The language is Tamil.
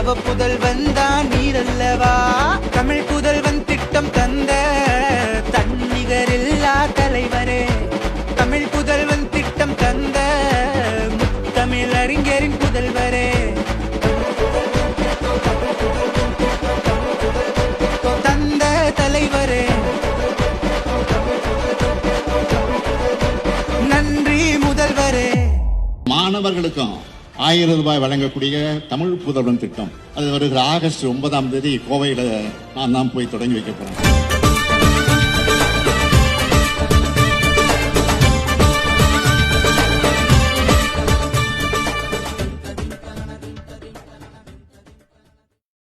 தவ புதல்வன் தான் நீரல்லவா. தமிழ் புதல்வன் திட்டம் தந்த தன்னிகரில்லா தலைவரே. தமிழ் புதல்வன் திட்டம் தந்த முத்தமிழ் அறிஞரின் புதல்வரே. தந்த தலைவரே நன்றி முதல்வரே. மாணவர்களுக்கும் 1000 ரூபாய் வழங்கக்கூடிய தமிழ் புதல்வன் திட்டம் அது வருகிற ஆகஸ்ட் 9ஆம் தேதி கோவையில் நான் தான் போய் தொடங்கி வைக்க போறேன்.